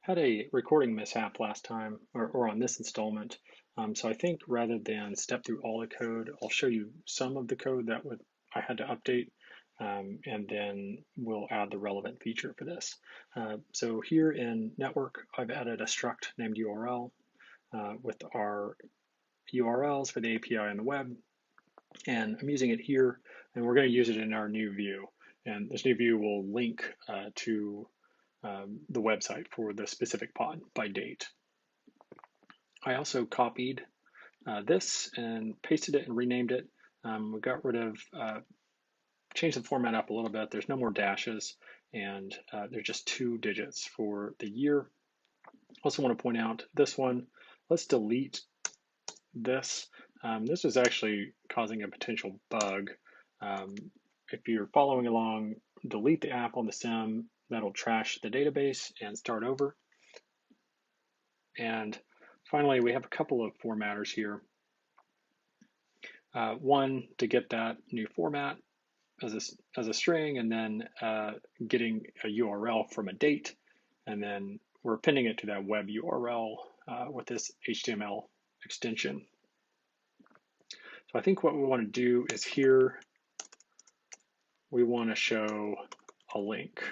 had a recording mishap last time, or on this installment. So I think rather than step through all the code, I'll show you some of the code that I had to update, and then we'll add the relevant feature for this. So here in network, I've added a struct named URL with our URLs for the API and the web, and I'm using it here, and we're going to use it in our new view. And this new view will link to the website for the specific pod by date. I also copied this and pasted it and renamed it. We got rid of, changed the format up a little bit. There's no more dashes, and there's just 2 digits for the year. Also want to point out this one, let's delete this. This is actually causing a potential bug. If you're following along, delete the app on the sim. That'll trash the database and start over. And finally, we have a couple of formatters here. One to get that new format as a string, and then getting a URL from a date, and then we're appending it to that web URL with this HTML extension. So I think what we want to do is here, we want to show a link.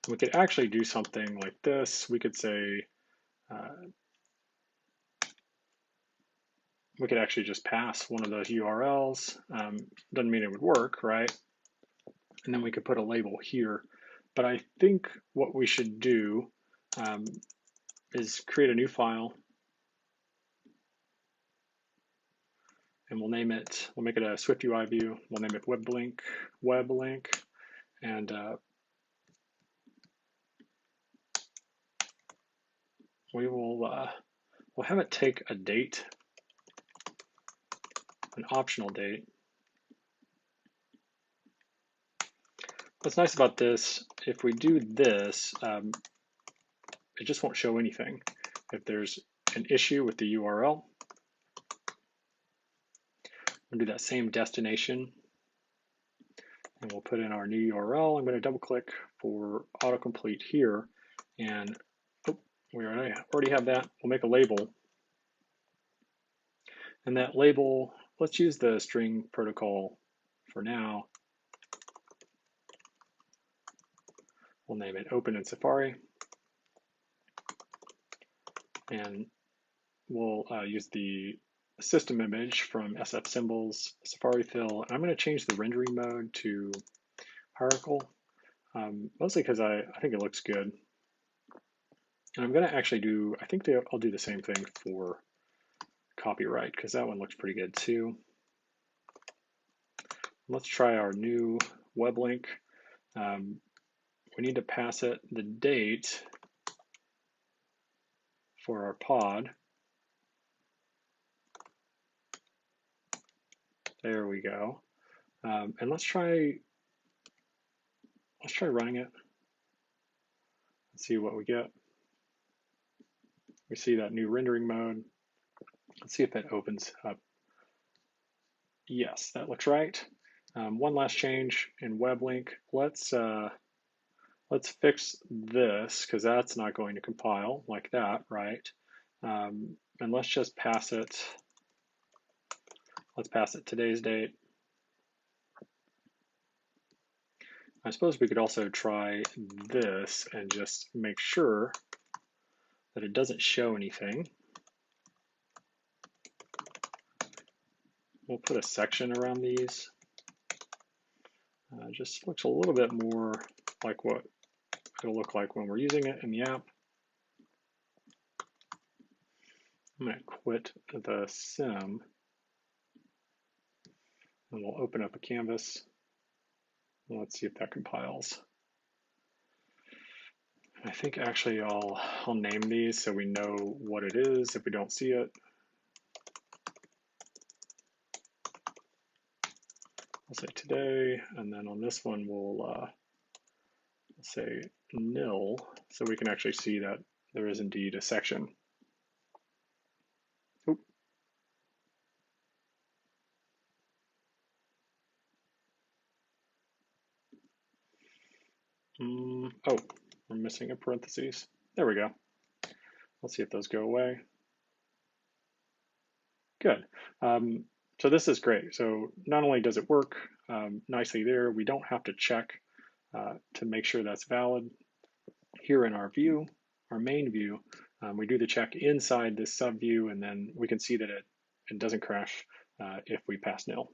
We could actually do something like this. We could say, we could actually just pass one of those URLs. Doesn't mean it would work, right? And then we could put a label here. But I think what we should do is create a new file, and we'll name it, we'll make it a SwiftUI view. We'll name it web link, and we'll have it take a date, an optional date. What's nice about this, if we do this, it just won't show anything. If there's an issue with the URL, we'll do that same destination, and we'll put in our new URL. I'm going to double click for autocomplete here, and we already have that. We'll make a label, and that label, let's use the string protocol for now. We'll name it open in Safari, and we'll use the system image from SF Symbols, Safari Fill. And I'm going to change the rendering mode to hierarchical, mostly because I think it looks good. And I'm going to actually do, I think I'll do the same thing for copyright, because that one looks pretty good too. Let's try our new web link. We need to pass it the date for our pod. There we go. And let's try running it. Let's see what we get. We see that new rendering mode. Let's see if it opens up. Yes, that looks right. One last change in web link. Let's fix this, because that's not going to compile like that, right? And let's just pass it. Let's pass it today's date. I suppose we could also try this and just make sure that it doesn't show anything. We'll put a section around these. Just looks a little bit more like what it'll look like when we're using it in the app. I'm going to quit the sim, and we'll open up a canvas. Let's see if that compiles. I think actually I'll name these so we know what it is if we don't see it. I'll say today, and then on this one we'll say nil, so we can actually see that there is indeed a section. Oop. Oh, We're missing a parentheses. There we go. Let's see if those go away. Good. So this is great. So not only does it work nicely there, we don't have to check to make sure that's valid. Here in our view, our main view, we do the check inside this sub view, and then we can see that it doesn't crash if we pass nil.